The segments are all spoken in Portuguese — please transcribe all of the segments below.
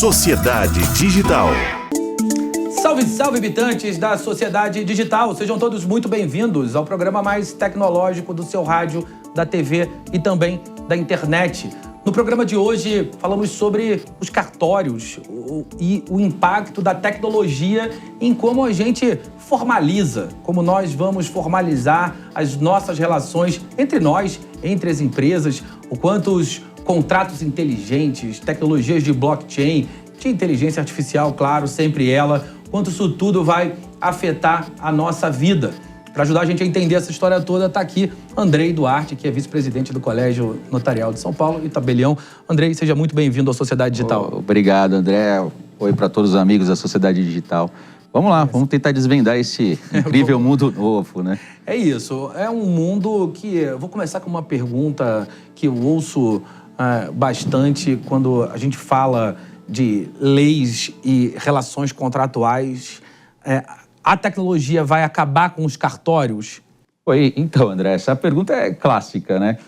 Sociedade Digital. Salve, salve, habitantes da Sociedade Digital. Sejam todos muito bem-vindos ao programa mais tecnológico do seu rádio, da TV e também da internet. No programa de hoje, falamos sobre os cartórios e o impacto da tecnologia em como a gente formaliza, como nós vamos formalizar as nossas relações entre nós, entre as empresas, o quanto os contratos inteligentes, tecnologias de blockchain, de inteligência artificial, claro, sempre ela, quanto isso tudo vai afetar a nossa vida. Para ajudar a gente a entender essa história toda, está aqui Andrei Duarte, que é vice-presidente do Colégio Notarial de São Paulo e tabelião. Andrei, seja muito bem-vindo à Sociedade Digital. Obrigado, André. Oi para todos os amigos da Sociedade Digital. Vamos lá, vamos tentar desvendar esse incrível mundo novo, né? É isso, é um mundo que... Eu vou começar com uma pergunta que eu ouço bastante quando a gente fala de leis e relações contratuais. A tecnologia vai acabar com os cartórios? Oi, então, André, essa pergunta é clássica, né?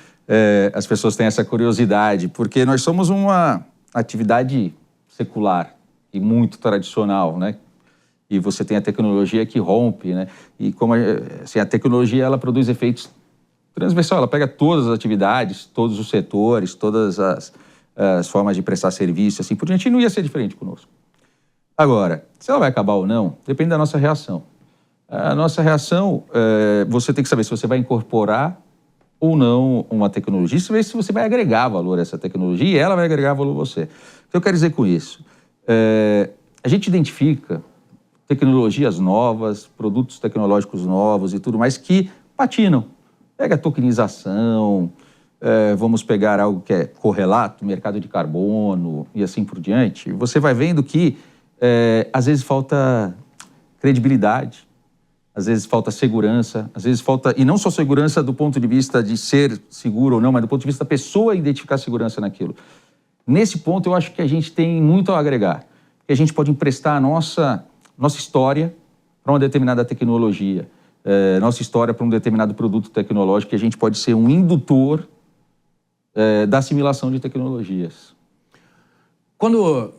As pessoas têm essa curiosidade, porque nós somos uma atividade secular e muito tradicional, né? E você tem a tecnologia que rompe, né? E como assim, a tecnologia, ela produz efeitos transversal, ela pega todas as atividades, todos os setores, todas as formas de prestar serviço, assim por diante, e não ia ser diferente conosco. Agora, se ela vai acabar ou não, depende da nossa reação. A nossa reação, você tem que saber se você vai incorporar ou não uma tecnologia, se você vai agregar valor a essa tecnologia e ela vai agregar valor a você. O que eu quero dizer com isso? A gente identifica tecnologias novas, produtos tecnológicos novos e tudo mais que patinam. Pega a tokenização, vamos pegar algo que é correlato, mercado de carbono e assim por diante. Você vai vendo que às vezes falta credibilidade, às vezes falta segurança, às vezes falta... E não só segurança do ponto de vista de ser seguro ou não, mas do ponto de vista da pessoa identificar segurança naquilo. Nesse ponto, eu acho que a gente tem muito a agregar. Que a gente pode emprestar a nossa história para uma determinada tecnologia, nossa história para um determinado produto tecnológico, que a gente pode ser um indutor da assimilação de tecnologias. Quando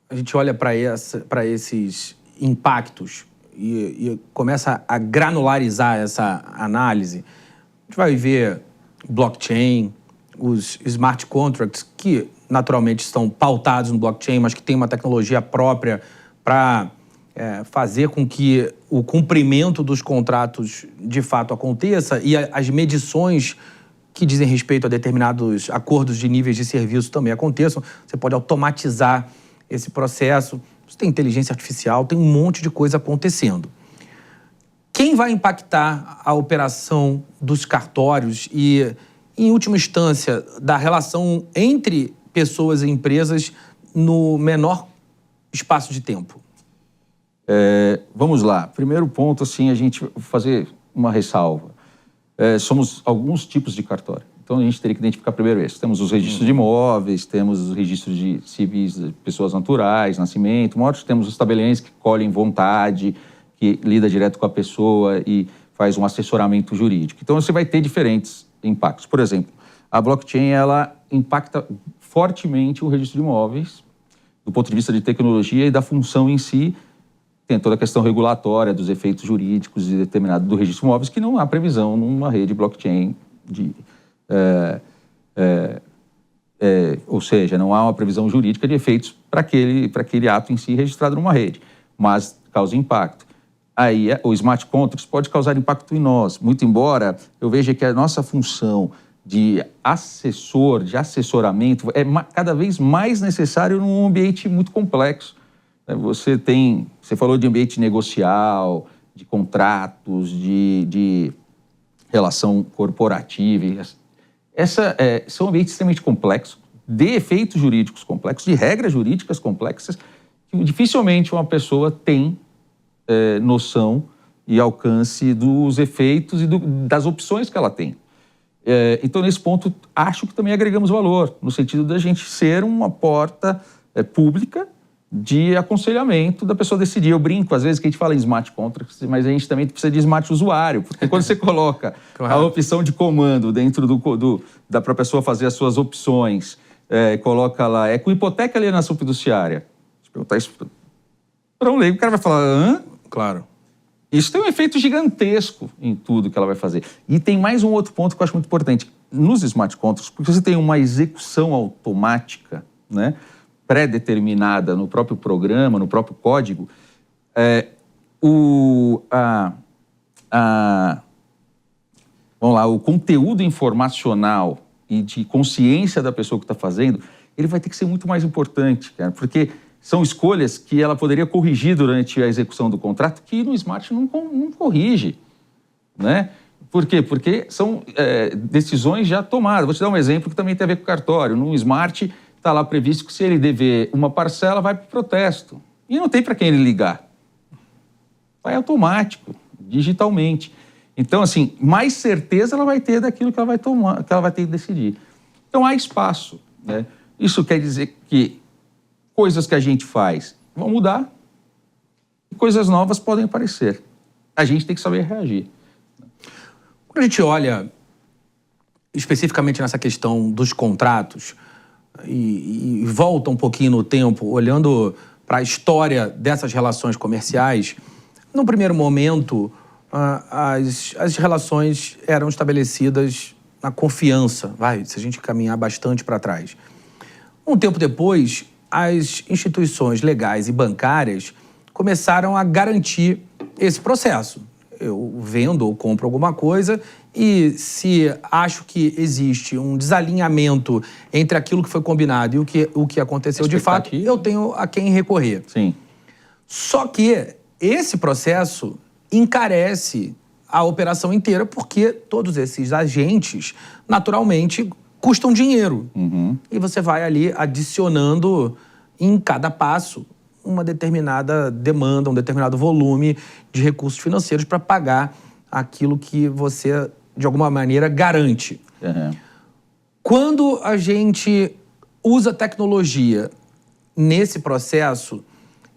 a gente olha para esses impactos e começa a granularizar essa análise, a gente vai ver blockchain, os smart contracts, que naturalmente estão pautados no blockchain, mas que tem uma tecnologia própria para fazer com que o cumprimento dos contratos de fato aconteça e as medições que dizem respeito a determinados acordos de níveis de serviço também aconteçam. Você pode automatizar esse processo. Você tem inteligência artificial, tem um monte de coisa acontecendo. Quem vai impactar a operação dos cartórios e, em última instância, da relação entre pessoas e empresas no menor espaço de tempo? Vamos lá. Primeiro ponto, assim, a gente fazer uma ressalva. Somos alguns tipos de cartório. Então, a gente teria que identificar primeiro esse. Temos os registros de imóveis, temos os registros de civis de pessoas naturais, nascimento, morte. Temos os tabeliães que colhem vontade, que lida direto com a pessoa e faz um assessoramento jurídico. Então, você vai ter diferentes impactos. Por exemplo, a blockchain, ela impacta fortemente o registro de imóveis, do ponto de vista de tecnologia e da função em si. Tem toda a questão regulatória dos efeitos jurídicos e determinado do registro de imóveis, que não há previsão numa rede blockchain ou seja, não há uma previsão jurídica de efeitos para aquele ato em si registrado numa rede, mas causa impacto. Aí o smart contracts pode causar impacto em nós, muito embora eu veja que a nossa função de assessoramento é cada vez mais necessário num ambiente muito complexo. Você falou de ambiente negocial, de contratos, de relação corporativa. São ambientes extremamente complexos, de efeitos jurídicos complexos, de regras jurídicas complexas, que dificilmente uma pessoa tem noção e alcance dos efeitos e das opções que ela tem. Então, nesse ponto, acho que também agregamos valor, no sentido da gente ser uma porta pública de aconselhamento da pessoa decidir. Eu brinco, às vezes, que a gente fala em smart contracts, mas a gente também precisa de smart usuário, porque quando você coloca a opção de comando dentro para a pessoa fazer as suas opções, coloca lá, com hipoteca e alienação fiduciária. Se perguntar isso para um leigo, o cara vai falar, hã? Claro. Isso tem um efeito gigantesco em tudo que ela vai fazer. E tem mais um outro ponto que eu acho muito importante. Nos smart contracts, porque você tem uma execução automática, né, pré-determinada no próprio programa, no próprio código, vamos lá, o conteúdo informacional e de consciência da pessoa que está fazendo, ele vai ter que ser muito mais importante, cara, porque são escolhas que ela poderia corrigir durante a execução do contrato que no Smart não corrige, né? Por quê? Porque são decisões já tomadas. Vou te dar um exemplo que também tem a ver com o cartório. No Smart está lá previsto que se ele dever uma parcela, vai para o protesto. E não tem para quem ele ligar. Vai automático, digitalmente. Então, assim, mais certeza ela vai ter daquilo que ela vai tomar, que ela vai ter que decidir. Então, há espaço, né? Isso quer dizer que coisas que a gente faz vão mudar e coisas novas podem aparecer. A gente tem que saber reagir. Quando a gente olha especificamente nessa questão dos contratos e volta um pouquinho no tempo, olhando para a história dessas relações comerciais, no primeiro momento, as relações eram estabelecidas na confiança, se a gente caminhar bastante para trás. Um tempo depois, as instituições legais e bancárias começaram a garantir esse processo. Eu vendo ou compro alguma coisa e se acho que existe um desalinhamento entre aquilo que foi combinado e o que aconteceu de fato, eu tenho a quem recorrer. Sim. Só que esse processo encarece a operação inteira porque todos esses agentes, naturalmente, custam dinheiro. Uhum. E você vai ali adicionando em cada passo uma determinada demanda, um determinado volume de recursos financeiros para pagar aquilo que você, de alguma maneira, garante. Uhum. Quando a gente usa tecnologia nesse processo,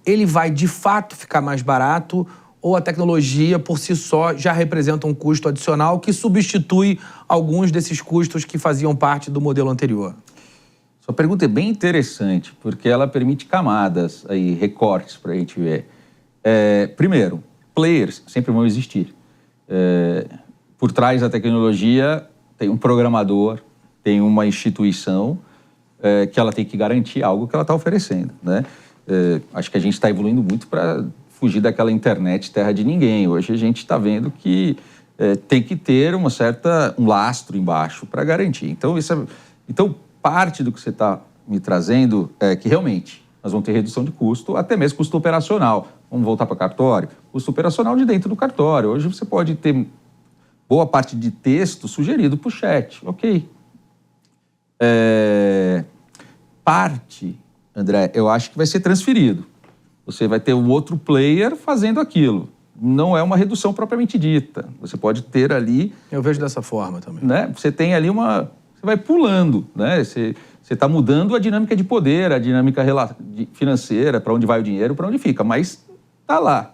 ele vai, de fato, ficar mais barato ou a tecnologia, por si só, já representa um custo adicional que substitui alguns desses custos que faziam parte do modelo anterior? Sua pergunta é bem interessante, porque ela permite camadas, aí, recortes para a gente ver. Primeiro, players sempre vão existir. Por trás da tecnologia tem um programador, tem uma instituição que ela tem que garantir algo que ela está oferecendo, né? Acho que a gente está evoluindo muito para fugir daquela internet terra de ninguém. Hoje a gente está vendo que tem que ter um lastro embaixo para garantir. Então, parte do que você está me trazendo é que realmente nós vamos ter redução de custo, até mesmo custo operacional. Vamos voltar para cartório? Custo operacional de dentro do cartório. Hoje você pode ter boa parte de texto sugerido por chat. Ok. Parte, André, eu acho que vai ser transferido. Você vai ter um outro player fazendo aquilo. Não é uma redução propriamente dita. Você pode ter ali... Eu vejo dessa forma também. Né? Você tem ali uma... Você vai pulando, né? Você está mudando a dinâmica de poder, a dinâmica financeira, para onde vai o dinheiro, para onde fica, mas está lá.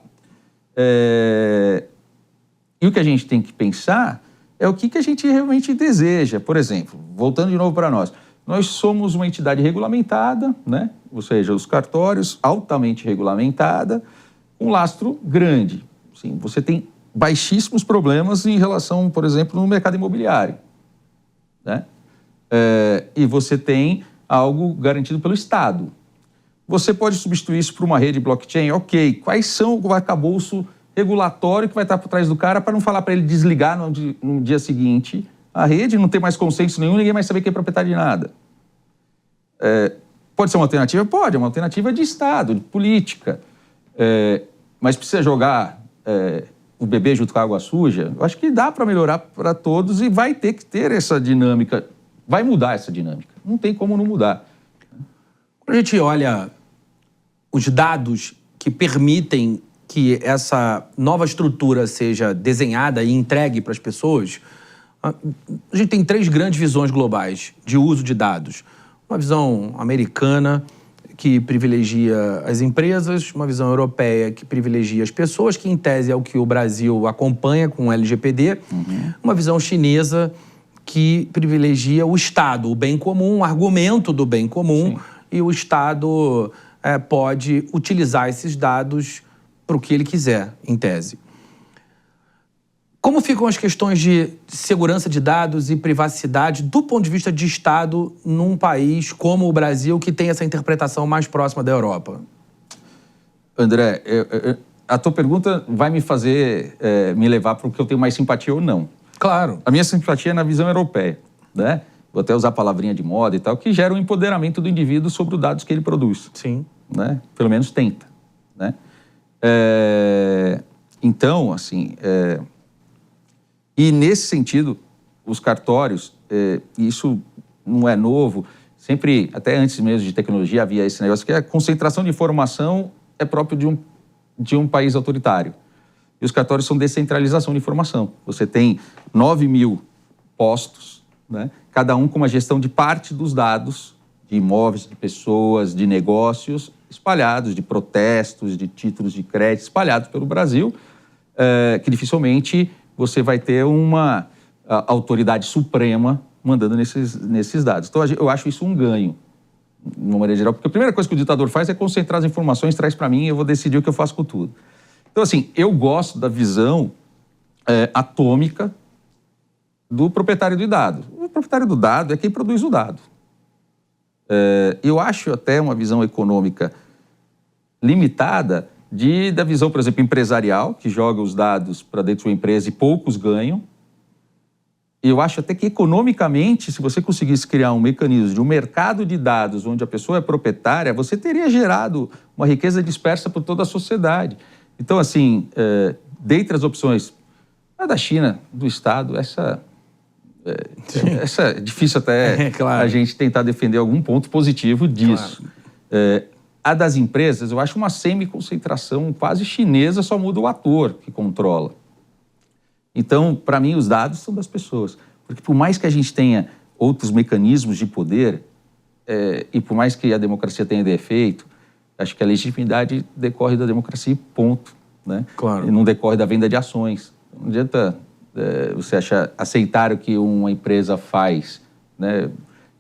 E o que a gente tem que pensar é o que a gente realmente deseja. Por exemplo, voltando de novo para nós somos uma entidade regulamentada, né? Ou seja, os cartórios altamente regulamentada, um lastro grande. Sim, você tem baixíssimos problemas em relação, por exemplo, no mercado imobiliário, né? E você tem algo garantido pelo Estado. Você pode substituir isso por uma rede blockchain? Ok. Quais são o arcabouço regulatório que vai estar por trás do cara para não falar para ele desligar no dia seguinte a rede, não ter mais consenso nenhum, ninguém mais saber quem é proprietário de nada? Pode ser uma alternativa? Pode, é uma alternativa de Estado, de política. Mas precisa jogar o bebê junto com a água suja? Eu acho que dá para melhorar para todos e vai ter que ter essa dinâmica. Vai mudar essa dinâmica. Não tem como não mudar. Quando a gente olha os dados que permitem que essa nova estrutura seja desenhada e entregue para as pessoas, a gente tem 3 grandes visões globais de uso de dados. Uma visão americana, que privilegia as empresas, uma visão europeia que privilegia as pessoas, que em tese é o que o Brasil acompanha com o LGPD, uma visão chinesa que privilegia o Estado, o bem comum, o argumento do bem comum, Sim. e o Estado pode utilizar esses dados para o que ele quiser, em tese. Como ficam as questões de segurança de dados e privacidade do ponto de vista de Estado num país como o Brasil, que tem essa interpretação mais próxima da Europa? André, a tua pergunta vai me fazer me levar para o que eu tenho mais simpatia ou não. Claro. A minha simpatia é na visão europeia, né? Vou até usar a palavrinha de moda e tal, que gera um empoderamento do indivíduo sobre os dados que ele produz. Sim. Né? Pelo menos tenta, né? Então, assim... E, nesse sentido, os cartórios, isso não é novo, sempre, até antes mesmo de tecnologia, havia esse negócio que a concentração de informação é próprio de um país autoritário. E os cartórios são descentralização de informação. Você tem 9.000 postos, né? Cada um com uma gestão de parte dos dados, de imóveis, de pessoas, de negócios, espalhados, de protestos, de títulos de crédito, espalhados pelo Brasil, que dificilmente... você vai ter uma autoridade suprema mandando nesses dados. Então, eu acho isso um ganho, de uma maneira geral, porque a primeira coisa que o ditador faz é concentrar as informações, traz para mim e eu vou decidir o que eu faço com tudo. Então, assim, eu gosto da visão atômica do proprietário do dado. O proprietário do dado é quem produz o dado. Eu acho até uma visão econômica limitada da visão, por exemplo, empresarial, que joga os dados para dentro de sua empresa e poucos ganham. Eu acho até que, economicamente, se você conseguisse criar um mecanismo de um mercado de dados onde a pessoa é proprietária, você teria gerado uma riqueza dispersa por toda a sociedade. Então, assim, dentre as opções, a da China, do Estado, essa é difícil até claro. A gente tentar defender algum ponto positivo disso. Claro. A das empresas, eu acho uma semi-concentração quase chinesa, só muda o ator que controla. Então, para mim, os dados são das pessoas. Porque por mais que a gente tenha outros mecanismos de poder, e por mais que a democracia tenha defeito, acho que a legitimidade decorre da democracia, ponto. Né? Claro. E não decorre da venda de ações. Não adianta você aceitar o que uma empresa faz, né?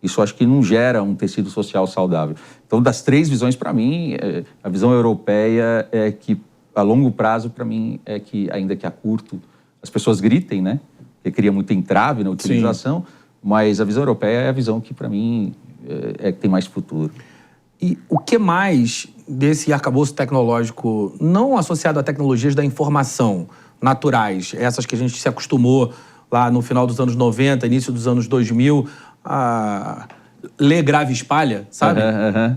Isso acho que não gera um tecido social saudável. Então, das três visões, para mim, a visão europeia é que, a longo prazo, para mim, é que, ainda que a curto, as pessoas gritem, né? Porque cria muito entrave na utilização, sim, mas a visão europeia é a visão que, para mim, é que tem mais futuro. E o que mais desse arcabouço tecnológico, não associado a tecnologias da informação naturais, essas que a gente se acostumou lá no final dos anos 90, início dos anos 2000, a ler, grave e espalha, sabe?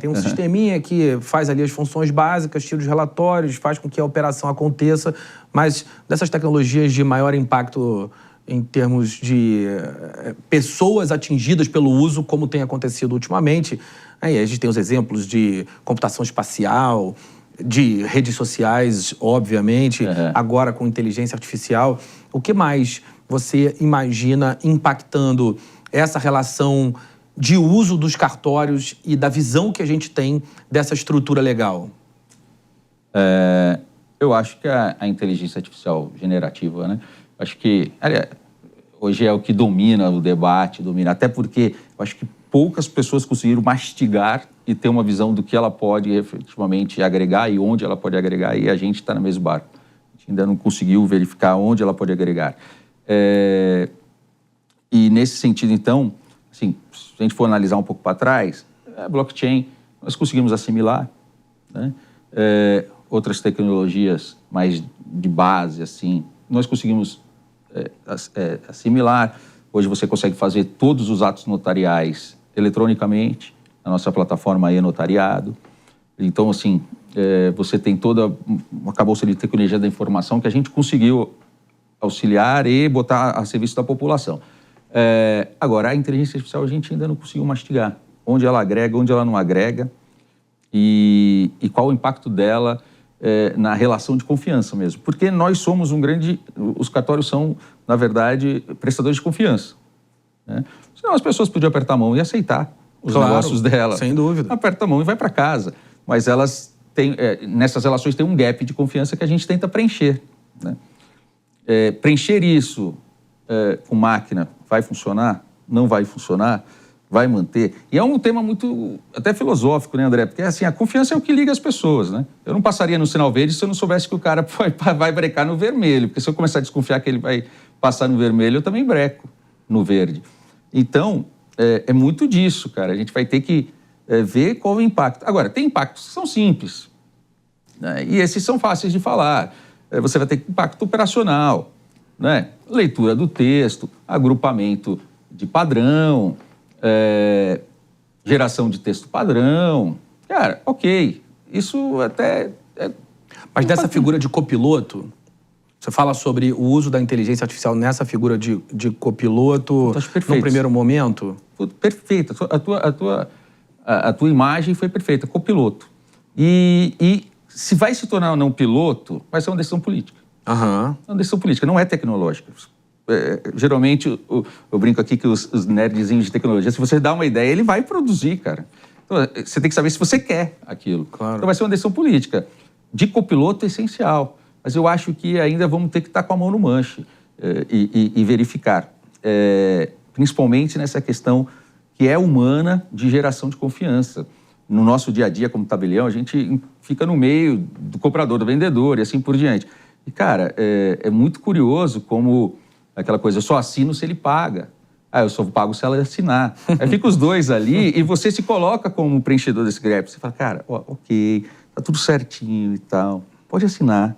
Tem um sisteminha que faz ali as funções básicas, tira os relatórios, faz com que a operação aconteça, mas dessas tecnologias de maior impacto em termos de pessoas atingidas pelo uso, como tem acontecido ultimamente, aí a gente tem os exemplos de computação espacial, de redes sociais, obviamente, agora com inteligência artificial. O que mais você imagina impactando essa relação de uso dos cartórios e da visão que a gente tem dessa estrutura legal? Eu acho que a inteligência artificial generativa, né? Acho que hoje é o que domina o debate, até porque eu acho que poucas pessoas conseguiram mastigar e ter uma visão do que ela pode efetivamente agregar e onde ela pode agregar, e a gente está no mesmo barco. A gente ainda não conseguiu verificar onde ela pode agregar. E nesse sentido, então, assim, se a gente for analisar um pouco para trás, a blockchain nós conseguimos assimilar, né? Outras tecnologias mais de base, assim, nós conseguimos assimilar. Hoje você consegue fazer todos os atos notariais eletronicamente, na nossa plataforma e-notariado. Então, assim, você tem toda uma arcabouço de tecnologia da informação que a gente conseguiu auxiliar e botar a serviço da população. Agora, a inteligência artificial a gente ainda não conseguiu mastigar. Onde ela agrega, onde ela não agrega e qual o impacto dela na relação de confiança mesmo. Porque nós somos os cartórios são, na verdade, prestadores de confiança, né? Senão as pessoas podiam apertar a mão e aceitar os negócios dela. Sem dúvida. Aperta a mão e vai para casa. Mas elas têm, nessas relações tem um gap de confiança que a gente tenta preencher, né? Preencher isso com máquina vai funcionar? Não vai funcionar? Vai manter? E é um tema muito, até filosófico, né, André? Porque, assim, a confiança é o que liga as pessoas, né? Eu não passaria no sinal verde se eu não soubesse que o cara vai brecar no vermelho. Porque se eu começar a desconfiar que ele vai passar no vermelho, eu também breco no verde. Então, é muito disso, cara. A gente vai ter que ver qual é o impacto. Agora, tem impactos que são simples, né? E esses são fáceis de falar. Você vai ter impacto operacional, né? Leitura do texto, agrupamento de padrão, geração de texto padrão. Cara, ok, isso até... Mas dessa figura de copiloto, você fala sobre o uso da inteligência artificial nessa figura de copiloto no primeiro momento? Perfeito, a tua imagem foi perfeita, copiloto. E se vai se tornar ou não piloto, vai ser uma decisão política. Uhum. É uma decisão política, não é tecnológica. Geralmente, eu brinco aqui que os nerdzinhos de tecnologia, se você dá uma ideia, ele vai produzir, cara. Então, você tem que saber se você quer aquilo. Claro. Então vai ser uma decisão política. De copiloto é essencial, mas eu acho que ainda vamos ter que estar com a mão no manche e verificar. Principalmente nessa questão que é humana de geração de confiança. No nosso dia a dia, como tabelião, a gente fica no meio do comprador, do vendedor e assim por diante. E, cara, é muito curioso como aquela coisa, eu só assino se ele paga. Eu só pago se ela assinar. Aí fica os dois ali e você se coloca como preenchedor desse gap. Você fala, cara, ok, tá tudo certinho e tal. Pode assinar,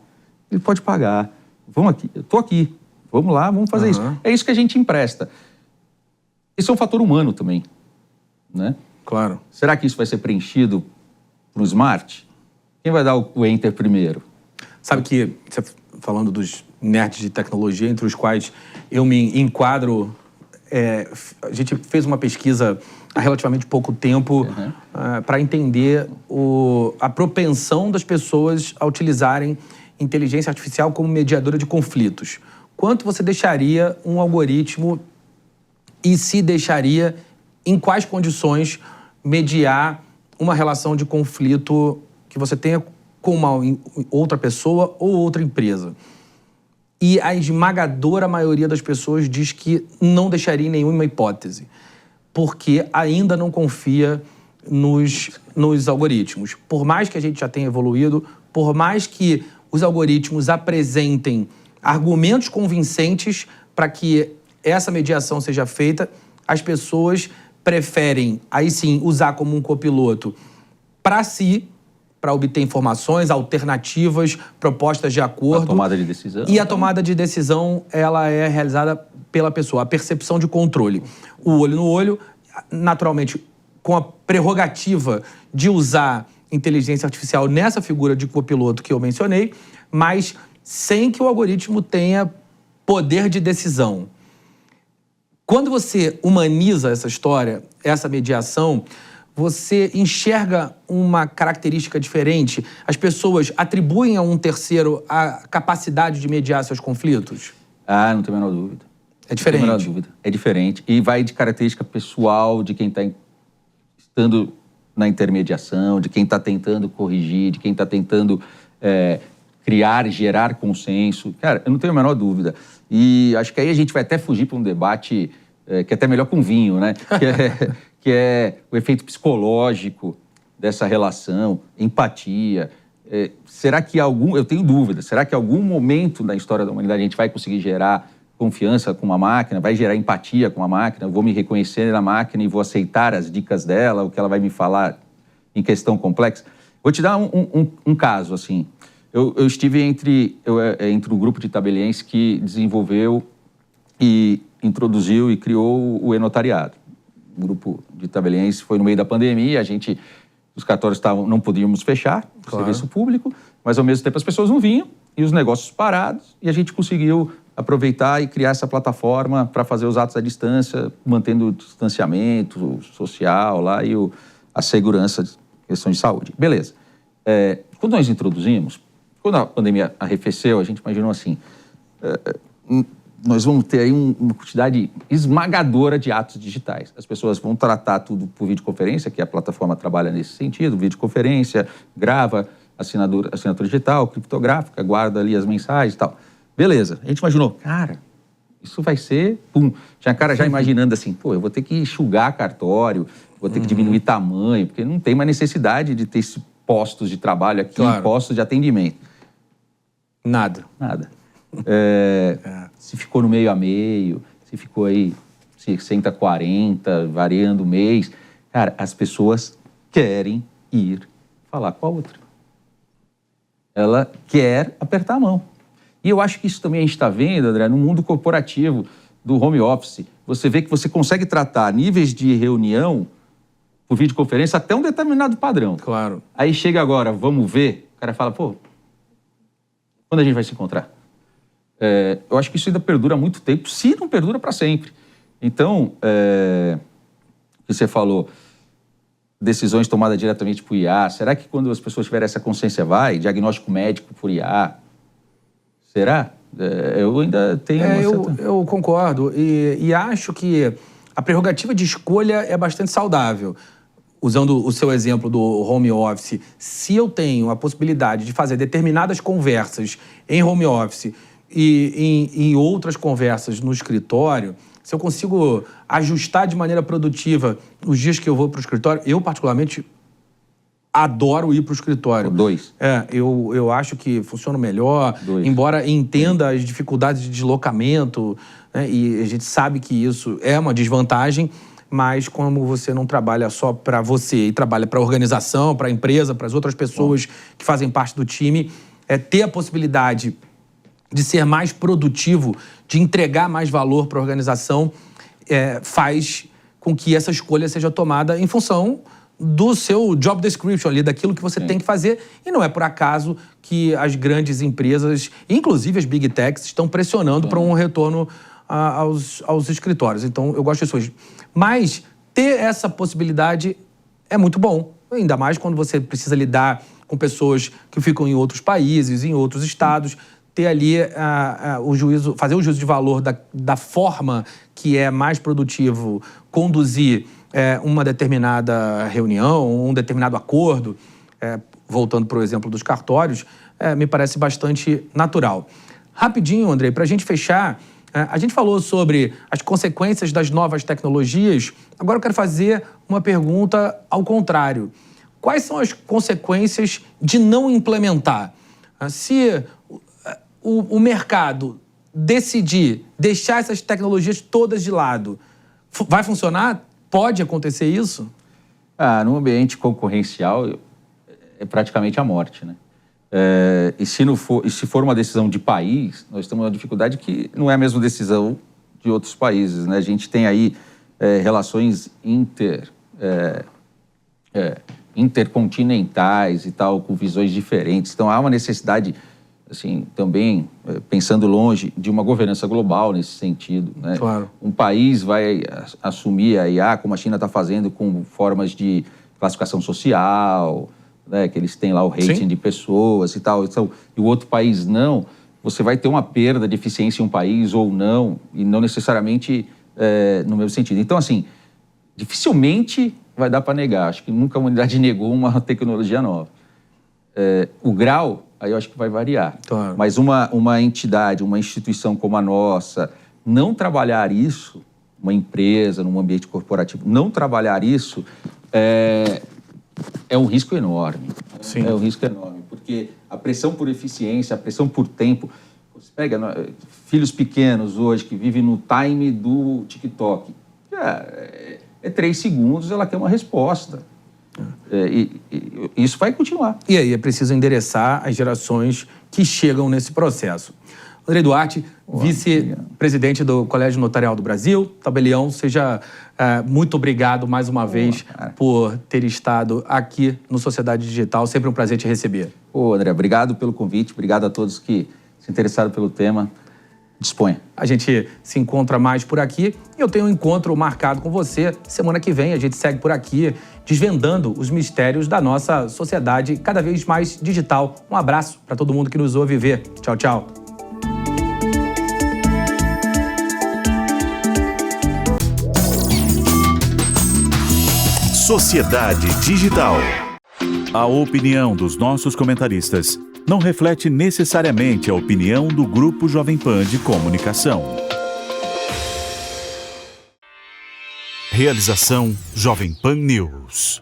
ele pode pagar. Vamos aqui, eu tô aqui. Vamos lá, vamos fazer isso. É isso que a gente empresta. Esse é um fator humano também, né? Claro. Será que isso vai ser preenchido para o smart? Quem vai dar o enter primeiro? Sabe que, você falando dos nerds de tecnologia, entre os quais eu me enquadro, a gente fez uma pesquisa há relativamente pouco tempo para entender a propensão das pessoas a utilizarem inteligência artificial como mediadora de conflitos. Quanto você deixaria um algoritmo e se deixaria, em quais condições, mediar uma relação de conflito que você tenha com uma outra pessoa ou outra empresa? E a esmagadora maioria das pessoas diz que não deixaria em nenhuma hipótese, porque ainda não confia nos algoritmos. Por mais que a gente já tenha evoluído, por mais que os algoritmos apresentem argumentos convincentes para que essa mediação seja feita, as pessoas preferem, aí sim, usar como um copiloto para si, para obter informações, alternativas, propostas de acordo. A tomada de decisão. E a tomada de decisão, ela é realizada pela pessoa. A percepção de controle. O olho no olho, naturalmente, com a prerrogativa de usar inteligência artificial nessa figura de copiloto que eu mencionei, mas sem que o algoritmo tenha poder de decisão. Quando você humaniza essa história, essa mediação, você enxerga uma característica diferente? As pessoas atribuem a um terceiro a capacidade de mediar seus conflitos? Não tenho a menor dúvida. É diferente? Não tenho a menor dúvida. É diferente. E vai de característica pessoal, de quem está estando na intermediação, de quem está tentando corrigir, de quem está tentando criar, gerar consenso. Cara, eu não tenho a menor dúvida. E acho que aí a gente vai até fugir para um debate que é até melhor com vinho, né? Que é o efeito psicológico dessa relação, empatia. Será que eu tenho dúvida, será que em algum momento da história da humanidade a gente vai conseguir gerar confiança com uma máquina, vai gerar empatia com a máquina, eu vou me reconhecer na máquina e vou aceitar as dicas dela, o que ela vai me falar em questão complexa? Vou te dar um caso, assim. Eu estive entre o grupo de tabelienses que desenvolveu e introduziu e criou o e-notariado. O grupo de tabelienses foi no meio da pandemia, os cartórios não podíamos fechar o serviço público, mas ao mesmo tempo as pessoas não vinham e os negócios parados, e a gente conseguiu aproveitar e criar essa plataforma para fazer os atos à distância, mantendo o distanciamento social lá e a segurança, questão de saúde. Beleza. Quando nós introduzimos, quando a pandemia arrefeceu, a gente imaginou assim, nós vamos ter aí uma quantidade esmagadora de atos digitais. As pessoas vão tratar tudo por videoconferência, que a plataforma trabalha nesse sentido, videoconferência, grava, assinatura digital, criptográfica, guarda ali as mensagens e tal. Beleza. A gente imaginou, cara, Isso vai ser, pum. Tinha cara já imaginando assim, pô, eu vou ter que enxugar cartório, vou ter que diminuir tamanho, porque não tem mais necessidade de ter esses postos de trabalho aqui, postos de atendimento. Nada. Se ficou no meio a meio, se ficou aí 60, 40, variando o mês. Cara, as pessoas querem ir falar com a outra. Ela quer apertar a mão. E eu acho que isso também a gente está vendo, André, no mundo corporativo do home office. Você vê que você consegue tratar níveis de reunião por videoconferência até um determinado padrão. Claro. Aí chega agora, vamos ver, o cara fala, pô, quando a gente vai se encontrar? Eu acho que isso ainda perdura há muito tempo, se não perdura para sempre. Então, o que você falou, decisões tomadas diretamente por IA, será que quando as pessoas tiverem essa consciência diagnóstico médico por IA, será? Eu ainda tenho eu concordo e acho que a prerrogativa de escolha é bastante saudável. Usando o seu exemplo do home office, se eu tenho a possibilidade de fazer determinadas conversas em home office e em outras conversas no escritório, se eu consigo ajustar de maneira produtiva os dias que eu vou para o escritório, eu particularmente adoro ir para o escritório. 2. Eu acho que funciona melhor, embora entenda as dificuldades de deslocamento, né, e a gente sabe que isso é uma desvantagem, mas como você não trabalha só para você e trabalha para a organização, para a empresa, para as outras pessoas que fazem parte do time, ter a possibilidade de ser mais produtivo, de entregar mais valor para a organização, faz com que essa escolha seja tomada em função do seu job description ali, daquilo que você tem que fazer. E não é por acaso que as grandes empresas, inclusive as big techs, estão pressionando para um retorno aos escritórios. Então, eu gosto disso hoje. Mas ter essa possibilidade é muito bom. Ainda mais quando você precisa lidar com pessoas que ficam em outros países, em outros estados. Ter ali o juízo, fazer o juízo de valor da forma que é mais produtivo, conduzir uma determinada reunião, um determinado acordo, voltando para o exemplo dos cartórios, me parece bastante natural. Rapidinho, Andrei, para a gente fechar, a gente falou sobre as consequências das novas tecnologias. Agora eu quero fazer uma pergunta ao contrário. Quais são as consequências de não implementar? Se o mercado decidir deixar essas tecnologias todas de lado, vai funcionar? Pode acontecer isso? No ambiente concorrencial é praticamente a morte, né? E se for uma decisão de país, nós temos uma dificuldade que não é a mesma decisão de outros países, né? A gente tem aí relações intercontinentais e tal, com visões diferentes. Então, há uma necessidade, assim, também, pensando longe, de uma governança global nesse sentido, né? Claro. Um país vai assumir a IA, como a China está fazendo, com formas de classificação social, né, que eles têm lá o rating de pessoas e tal, então, e o outro país não, você vai ter uma perda de eficiência em um país ou não, e não necessariamente no mesmo sentido. Então, assim, dificilmente vai dar para negar. Acho que nunca a humanidade negou uma tecnologia nova. O grau, aí eu acho que vai variar. Claro. Mas uma entidade, uma instituição como a nossa, não trabalhar isso, uma empresa, num ambiente corporativo, não trabalhar isso é um risco enorme. Sim. É um risco enorme, porque a pressão por eficiência, a pressão por tempo... Você pega filhos pequenos hoje que vivem no time do TikTok. 3 segundos, ela quer uma resposta. E isso vai continuar. E aí é preciso endereçar as gerações que chegam nesse processo. Andrei Duarte, vice-presidente do Colégio Notarial do Brasil, tabelião, seja muito obrigado mais uma vez por ter estado aqui no Sociedade Digital. Sempre um prazer te receber. André, obrigado pelo convite, obrigado a todos que se interessaram pelo tema. Disponha. A gente se encontra mais por aqui e eu tenho um encontro marcado com você. Semana que vem a gente segue por aqui, desvendando os mistérios da nossa sociedade cada vez mais digital. Um abraço para todo mundo que nos ouve ver. Tchau, tchau. Sociedade Digital. A opinião dos nossos comentaristas não reflete necessariamente a opinião do Grupo Jovem Pan de Comunicação. Realização Jovem Pan News.